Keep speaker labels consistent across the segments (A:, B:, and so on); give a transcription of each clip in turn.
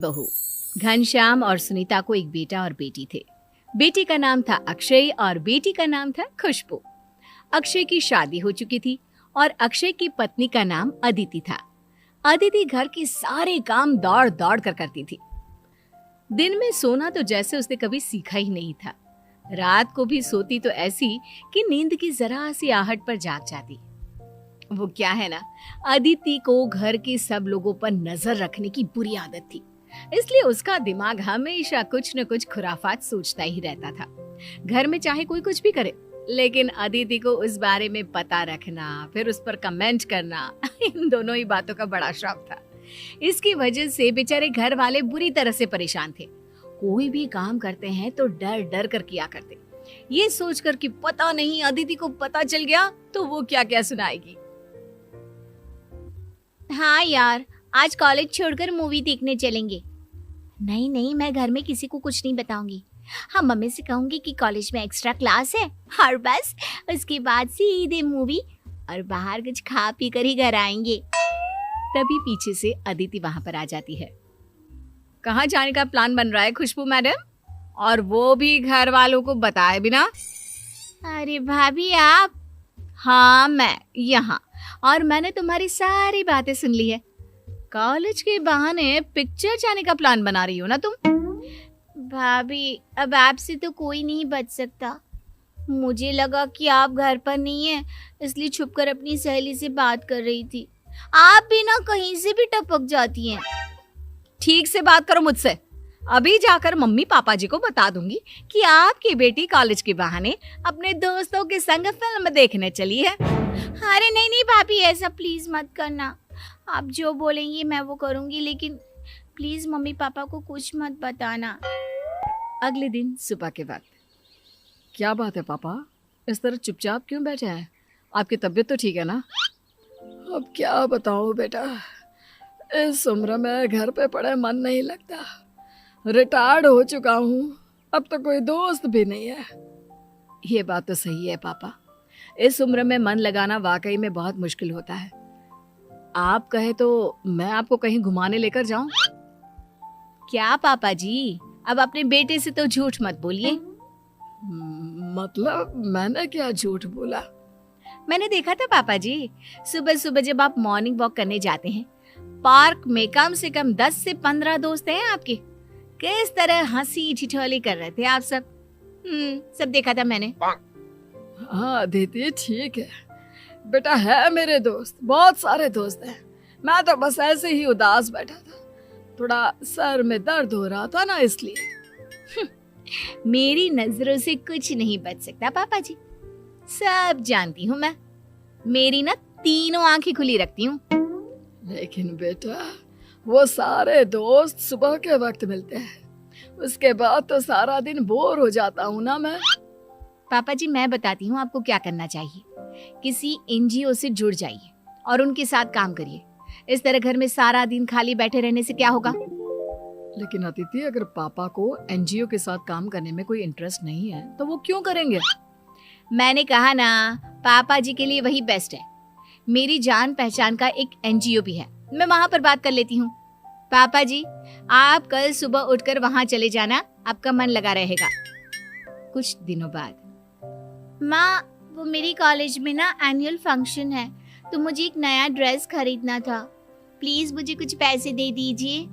A: बहू। घनश्याम और सुनीता को एक बेटा और बेटी थे। बेटी का नाम था अक्षय और बेटी का नाम था खुशबू। अक्षय की शादी हो चुकी थी और अक्षय की पत्नी का नाम अदिति था। अदिति घर के सारे काम दौड़ दौड़ कर करती थी। दिन में सोना तो जैसे उसने कभी सीखा ही नहीं था। रात को भी सोती तो ऐसी कि नींद की जरा सी आहट पर जाग जाती। वो क्या है ना, अदिति को घर के सब लोगों पर नजर रखने की बुरी आदत थी, इसलिए उसका दिमाग हमेशा कुछ न कुछ खुराफात सोचता ही रहता था। घर में चाहे कोई कुछ भी करे, लेकिन अदिति को उस बारे में पता रखना, फिर उस पर कमेंट करना, इन दोनों ही बातों का बड़ा शौक था। इसकी वजह से बेचारे घर वाले बुरी तरह से परेशान थे। कोई भी काम करते हैं तो डर डर कर किया करते, ये सोचकर कि पता नहीं अदिति को पता चल गया तो वो क्या क्या सुनाएगी।
B: हाँ यार, आज कॉलेज छोड़कर मूवी देखने चलेंगे। नहीं नहीं, मैं घर में किसी को कुछ नहीं बताऊंगी। हाँ, मम्मी से कहूंगी कि कॉलेज में एक्स्ट्रा क्लास है और बस उसके बाद सीधे मूवी और बाहर कुछ खा पी कर ही घर आएंगे।
A: तभी पीछे से अदिति वहां पर आ जाती है। कहाँ जाने का प्लान बन रहा है खुशबू मैडम, और वो भी घर वालों को बताए बिना?
B: अरे भाभी आप?
A: हाँ मैं यहाँ, और मैंने तुम्हारी सारी बातें सुन ली है। कॉलेज के बहाने पिक्चर जाने का प्लान बना रही हो ना तुम?
B: भाभी, अब आपसे तो कोई नहीं बच सकता। मुझे लगा कि आप घर पर नहीं है, इसलिए छुपकर अपनी सहेली से बात कर रही थी। आप भी ना कहीं से भी टपक जाती हैं।
A: ठीक से बात करो मुझसे। अभी जाकर मम्मी पापा जी को बता दूंगी कि आपकी बेटी कॉलेज के बहाने अपने दोस्तों के संग फिल्म देखने चली है।
B: अरे नहीं नहीं भाभी, ऐसा प्लीज मत करना। आप जो बोलेंगी मैं वो करूंगी, लेकिन प्लीज मम्मी पापा को कुछ मत बताना।
A: अगले दिन सुबह के वक्त, क्या बात है पापा, इस तरह चुपचाप क्यों बैठे हैं? आपकी तबीयत तो ठीक है ना?
C: अब क्या बताऊं बेटा, इस उम्र में घर पे पड़े मन नहीं लगता। रिटायर्ड हो चुका हूँ, अब तो कोई दोस्त भी नहीं है।
A: ये बात तो सही है पापा, इस उम्र में मन लगाना वाकई में बहुत मुश्किल होता है। आप कहे तो मैं आपको कहीं घुमाने लेकर जाऊं?
B: क्या पापा जी, अब अपने बेटे से तो झूठ मत बोलिए।
C: मतलब मैंने क्या झूठ बोला?
B: मैंने देखा था पापा जी, सुबह सुबह जब आप मॉर्निंग वॉक करने जाते हैं, पार्क में कम से कम 10 से 15 दोस्त हैं आपके। किस तरह हंसी ठिठोली कर रहे थे आप सब। सब देखा था मैंने।
C: हाँ दीदी ठीक है बेटा, है मेरे दोस्त, बहुत सारे दोस्त हैं। मैं तो बस ऐसे ही उदास बैठा था, थोड़ा सर में दर्द हो रहा था ना, इसलिए।
B: मेरी नजरों से कुछ नहीं बच सकता पापा जी, सब जानती हूँ मैं। मेरी ना तीनों आंखें खुली रखती हूँ।
C: लेकिन बेटा, वो सारे दोस्त सुबह के वक्त मिलते हैं, उसके बाद तो सारा दिन बोर हो जाता हूँ ना मैं।
B: पापा जी, मैं बताती हूँ आपको क्या करना चाहिए। किसी एनजीओ से जुड़ जाइए और उनके साथ काम करिए। इस तरह घर में सारा दिन खाली बैठे रहने से क्या होगा?
C: लेकिन अदिति, अगर पापा को एनजीओ के साथ काम करने में कोई इंटरेस्ट नहीं है तो वो क्यों करेंगे?
B: मैंने कहा ना, पापा जी के लिए वही बेस्ट है। मेरी जान पहचान का एक एनजीओ भी है, मैं वहां पर बात कर लेती हूँ। पापा जी, आप कल सुबह उठकर वहां चले जाना, आपका मन लगा रहेगा। कुछ दिनों बाद, माँ, वो मेरी कॉलेज में ना एनुअल फंक्शन है, तो मुझे एक नया ड्रेस खरीदना था, प्लीज मुझे कुछ पैसे दे दीजिए।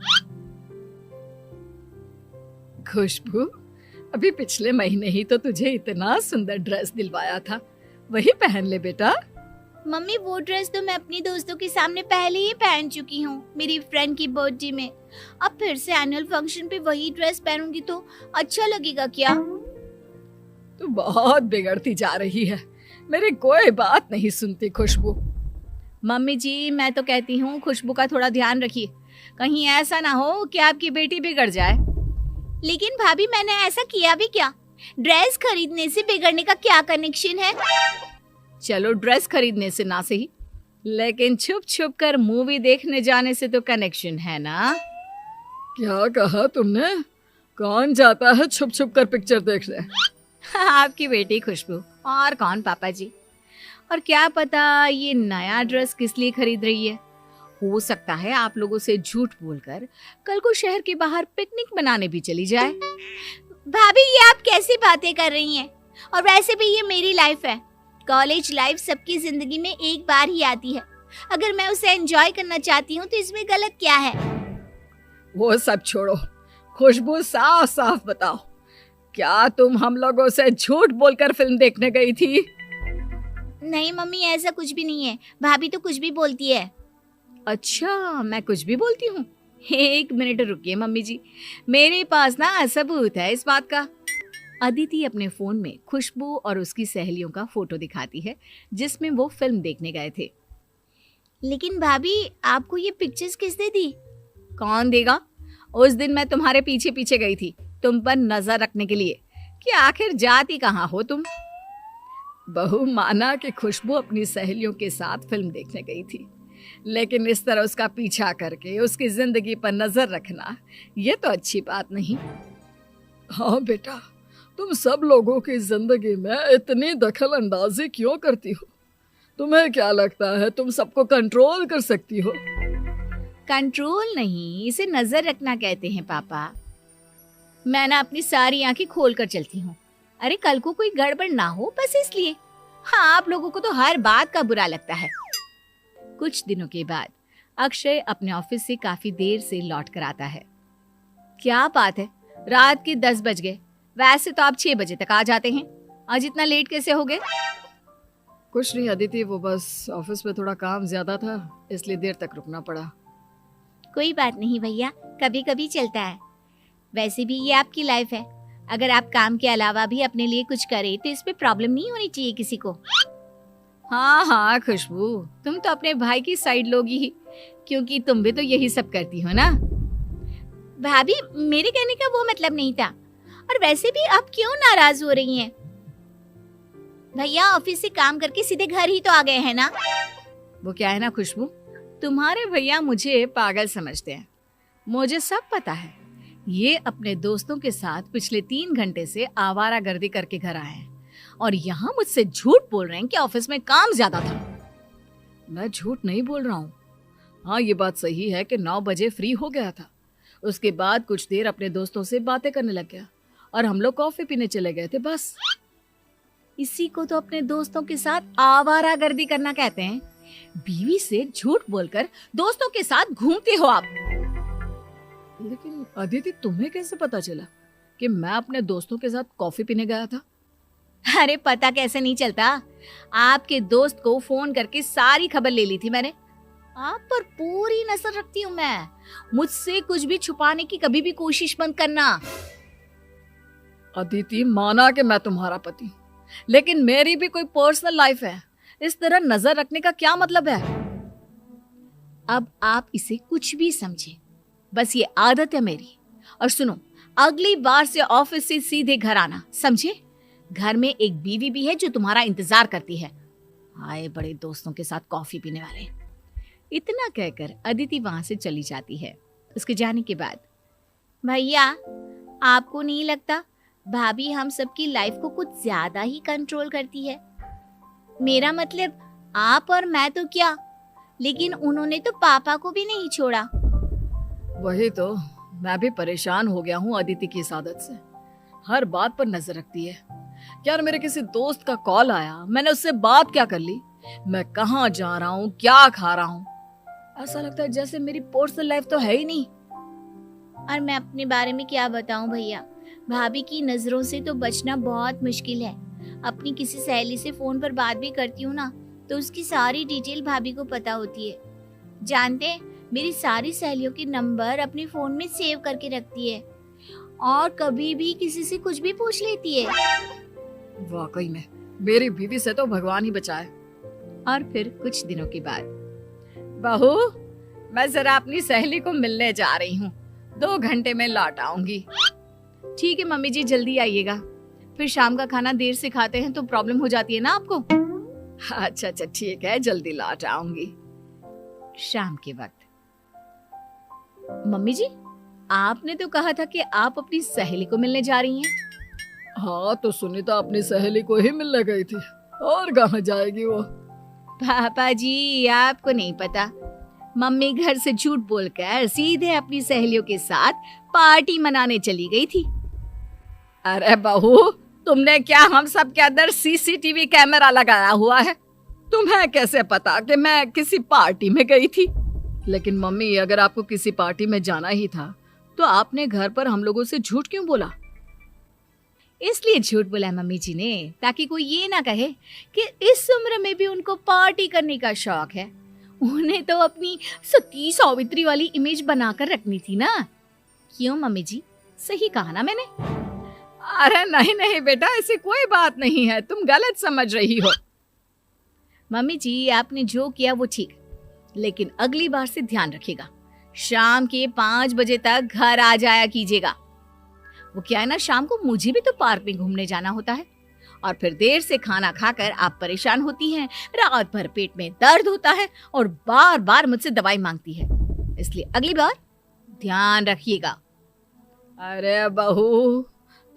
C: खुशबू, अभी पिछले महीने ही तो तुझे इतना सुंदर ड्रेस दिलवाया था, वही पहन ले बेटा।
B: मम्मी, वो ड्रेस तो मैं अपनी दोस्तों के सामने पहले ही पहन चुकी हूँ, मेरी फ्रेंड की बर्थडे में। अब फिर से एनुअल फंक्शन पे वही ड्रेस पहनूंगी तो अच्छा लगेगा क्या?
C: तू बहुत बिगड़ती जा रही है, मेरी कोई बात नहीं सुनती खुशबू।
B: मम्मी जी, मैं तो कहती हूँ खुशबू का थोड़ा ध्यान रखिए, कहीं ऐसा ना हो कि आपकी बेटी बिगड़ जाए। लेकिन भाभी, मैंने ऐसा किया भी क्या? ड्रेस खरीदने से बिगड़ने का क्या कनेक्शन है?
A: चलो, ड्रेस खरीदने से ना सही, लेकिन छुप छुप कर मूवी देखने जाने से तो कनेक्शन है ना।
C: क्या कहा तुमने? कौन जाता है छुप छुप कर पिक्चर देखने?
A: आपकी बेटी खुशबू, और कौन पापा जी। और क्या पता ये नया ड्रेस किस लिए खरीद रही है, हो सकता है आप लोगों से झूठ बोलकर कल को शहर के बाहर पिकनिक मनाने भी चली जाए।
B: भाभी ये आप कैसी बातें कर रही हैं? और वैसे भी ये मेरी लाइफ है। कॉलेज लाइफ सबकी जिंदगी में एक बार ही आती है। अगर मैं उसे एंजॉय करना चाहती हूँ तो इसमें गलत क्या है?
C: वो सब छोड़ो, खुशबू साफ साफ बताओ, क्या तुम हम लोगों से झूठ बोलकर फिल्म देखने गई थी?
B: नहीं मम्मी, ऐसा कुछ भी नहीं है। भाभी तो कुछ भी बोलती है।
A: अच्छा, मैं कुछ भी बोलती हूँ? एक मिनट रुकिए मम्मी जी, मेरे पास ना सबूत है इस बात का। अदिति अपने फोन में खुशबू और उसकी सहेलियों का फोटो दिखाती है जिसमें वो फिल्म देखने गए थे।
B: लेकिन भाभी, आपको ये पिक्चर्स किसने दी?
A: कौन देगा? उस दिन मैं तुम्हारे पीछे पीछे गई थी तुम पर नजर रखने के लिए कि आखिर जाती कहाँ हो तुम।
C: बहू, माना कि खुशबू अपनी सहेलियों के साथ फिल्म देखने गई थी, लेकिन इस तरह उसका पीछा करके उसकी जिंदगी पर नजर रखना ये तो अच्छी बात नहीं। हाँ बेटा, तुम सब लोगों की जिंदगी में इतनी दखल अंदाजी क्यों करती हो? तुम्हें क्या लगता है तुम सबको कंट्रोल कर सकती हो?
A: कंट्रोल नहीं, इसे नजर रखना कहते हैं पापा। मैं ना अपनी सारी आंखें खोल कर चलती हूँ। अरे कल को कोई गड़बड़ ना हो, बस इसलिए। हाँ, आप लोगों को तो हर बात का बुरा लगता है। कुछ दिनों के बाद अक्षय अपने ऑफिस से काफी देर से लौट कर आता है। क्या बात है, रात के 10 बज गए। वैसे तो आप 6 बजे तक आ जाते हैं, आज इतना लेट कैसे हो गए?
C: कुछ नहीं अदिति, वो बस ऑफिस में थोड़ा काम ज्यादा था इसलिए देर तक रुकना पड़ा।
B: कोई बात नहीं भैया, कभी कभी चलता है। वैसे भी ये आपकी लाइफ है। अगर आप काम के अलावा भी अपने लिए कुछ करें तो इसमें प्रॉब्लम नहीं होनी चाहिए किसी को।
A: हाँ हाँ खुशबू, तुम तो अपने भाई की साइड लोगी ही, क्योंकि तुम भी तो यही सब करती हो ना।
B: भाभी, मेरे कहने का वो मतलब नहीं था। और वैसे भी आप क्यों नाराज हो रही हैं? भैया ऑफिस से काम करके सीधे घर ही तो आ गए हैं ना।
A: वो क्या है ना खुशबू, तुम्हारे भैया मुझे पागल समझते हैं। मुझे सब पता है। ये अपने दोस्तों के साथ पिछले 3 घंटे से आवारागर्दी करके घर आए हैं और यहाँ मुझसे झूठ बोल रहे हैं कि ऑफिस में काम ज्यादा था।
C: मैं झूठ नहीं बोल रहा हूँ। हाँ, ये बात सही है कि 9 बजे फ्री हो गया था। उसके बाद कुछ देर अपने दोस्तों से बातें करने लग गया और हम लोग कॉफी पीने चले गए थे, बस।
A: इसी को तो अपने दोस्तों के साथ आवारागर्दी करना कहते हैं। बीवी से झूठ बोलकर दोस्तों के साथ घूमते हो आप।
C: लेकिन अदिति, तुम्हें कैसे पता चला कि मैं अपने दोस्तों के साथ कॉफी पीने गया था?
A: अरे पता कैसे नहीं चलता, आपके दोस्त को फोन करके सारी खबर ले ली थी मैंने। आप पर पूरी नजर रखती हूँ मैं। मुझसे कुछ भी छुपाने की कभी भी कोशिश मत करना।
C: अदिति, माना कि मैं तुम्हारा पति हूँ, लेकिन मेरी भी कोई पर्सनल लाइफ है। इस तरह नजर रखने का क्या मतलब है?
A: अब आप इसे कुछ भी समझे, बस ये आदत है मेरी। और सुनो, अगली बार से ऑफिस से सीधे घर आना, समझे? घर में एक बीवी भी है जो तुम्हारा इंतजार करती है। आए बड़े दोस्तों के साथ कॉफी पीने वाले। इतना कहकर अदिति वहां से चली जाती है। उसके जाने के बाद,
B: भैया, आपको नहीं लगता भाभी हम सबकी लाइफ को कुछ ज्यादा ही कंट्रोल करती है? मेरा मतलब, आप और मैं तो क्या, लेकिन उन्होंने तो पापा को भी नहीं छोड़ा।
C: वही तो, मैं भी परेशान हो गया हूँ अदिति की इस आदत से। हर बात पर नजर रखती है। यार, मेरे किसी दोस्त का कॉल आया, मैंने उससे बात क्या कर ली, मैं कहाँ जा रहा हूँ, क्या खा रहा हूँ, ऐसा लगता है जैसे मेरी पर्सनल लाइफ तो है ही नहीं।
B: और मैं अपने बारे में क्या बताऊं भैया, भाभी की नजरों से तो बचना बहुत मुश्किल है। अपनी किसी सहेली से फोन पर बात भी करती हूँ ना, तो उसकी सारी डिटेल भाभी को पता होती है। जानते हैं, मेरी सारी सहेलियों के नंबर अपने फोन में सेव करके रखती है और कभी भी किसी से कुछ भी पूछ लेती है।
C: वाकई में मेरी बीवी से तो भगवान ही बचाए।
A: और फिर कुछ दिनों के बाद, बहू, मैं जरा अपनी सहेली को मिलने जा रही हूँ, 2 घंटे में लौट आऊंगी। ठीक है मम्मी जी, जल्दी आइएगा। फिर शाम का खाना देर से खाते हैं तो प्रॉब्लम हो जाती है ना आपको।
C: अच्छा अच्छा, ठीक है, जल्दी लौट आऊंगी।
A: शाम के वक्त, मम्मी जी, आपने तो कहा था कि आप अपनी सहेली को मिलने जा रही हैं।
C: हाँ, तो सुनीता अपनी सहेली को ही मिलने गई थी, और कहाँ जाएगी वो।
A: पापा जी, आपको नहीं पता,
B: मम्मी घर से झूठ बोलकर सीधे अपनी सहेलियों के साथ पार्टी मनाने चली गई थी।
C: अरे बहू, तुमने क्या हम सब के अंदर सीसीटीवी कैमरा लगाया हुआ है? तुम्हें कैसे पता कि मैं किसी पार्टी में गई थी? लेकिन मम्मी, अगर आपको किसी पार्टी में जाना ही था तो आपने घर पर हम लोगों से झूठ क्यों बोला?
B: इसलिए झूठ बोला मम्मी जी ने, ताकि कोई ये ना कहे कि इस उम्र में भी उनको पार्टी करने का शौक है। उन्हें तो अपनी सती सावित्री वाली इमेज बनाकर रखनी थी ना। क्यों मम्मी जी, सही कहा ना मैंने?
C: अरे नहीं नहीं बेटा, ऐसी कोई बात नहीं है, तुम गलत समझ रही हो।
B: मम्मी जी, आपने जो किया वो ठीक, लेकिन अगली बार से ध्यान रखिएगा, शाम के 5 बजे तक घर आ जाया कीजिएगा। वो क्या है ना, शाम को मुझे भी तो पार्क में घूमने जाना होता है, और फिर देर से खाना खाकर आप परेशान होती हैं, रात भर पेट में दर्द होता है और बार बार मुझसे दवाई मांगती है। इसलिए अगली बार ध्यान रखिएगा।
C: अरे बहू,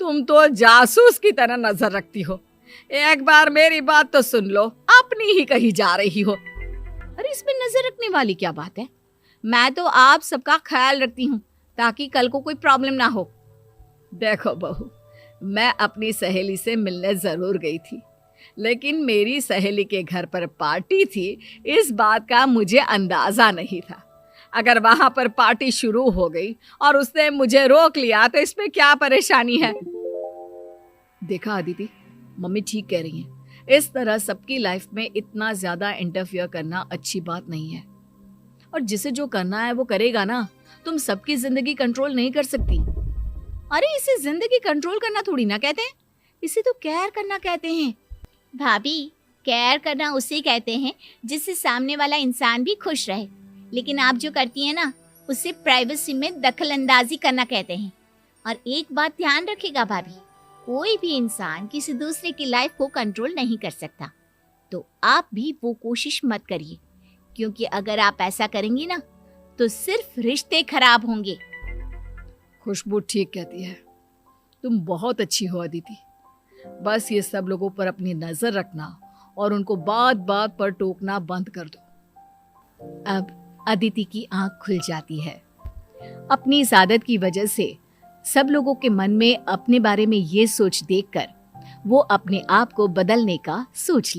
C: तुम तो जासूस की तरह नजर रखती हो। एक बार मेरी बात तो सुन लो, अपनी ही कहीं जा रही हो।
B: अरे इसमें नजर रखने वाली क्या बात है? मैं तो आप सबका ख्याल रखती हूँ ताकि कल को कोई प्रॉब्लम ना हो।
C: देखो बहू, मैं अपनी सहेली से मिलने जरूर गई थी, लेकिन मेरी सहेली के घर पर पार्टी थी, इस बात का मुझे अंदाजा नहीं था। अगर वहां पर पार्टी शुरू हो गई और उसने मुझे रोक लिया तो इसमें क्या परेशानी है? देखा अदिति, मम्मी ठीक कह रही हैं। इस तरह सबकी लाइफ में इतना ज्यादा इंटरफियर करना अच्छी बात नहीं है। और जिसे जो करना है वो करेगा ना। तुम सबकी जिंदगी कंट्रोल नहीं कर सकती।
B: अरे इसे जिंदगी कंट्रोल करना थोड़ी ना कहते हैं, इसे तो केयर करना कहते हैं। भाभी, केयर करना उसे कहते हैं जिससे सामने वाला इंसान भी खुश रहे, लेकिन आप जो करती हैं ना, उसे प्राइवेसी में दखल अंदाजी करना कहते हैं। और एक बात ध्यान रखिएगा भाभी, कोई भी इंसान किसी दूसरे की लाइफ को कंट्रोल नहीं कर सकता, तो आप भी वो कोशिश मत करिए, क्योंकि अगर आप ऐसा करेंगी ना तो सिर्फ रिश्ते खराब होंगे।
C: खुशबू ठीक कहती है, तुम बहुत अच्छी हो अदिति। बस ये सब लोगों पर अपनी नजर रखना और उनको बात बात पर टोकना बंद कर दो।
A: अब अदिति की आंख खुल जाती है। अपनी इस आदत की वजह से सब लोगों के मन में अपने बारे में ये सोच देखकर वो अपने आप को बदलने का सोच लेती है।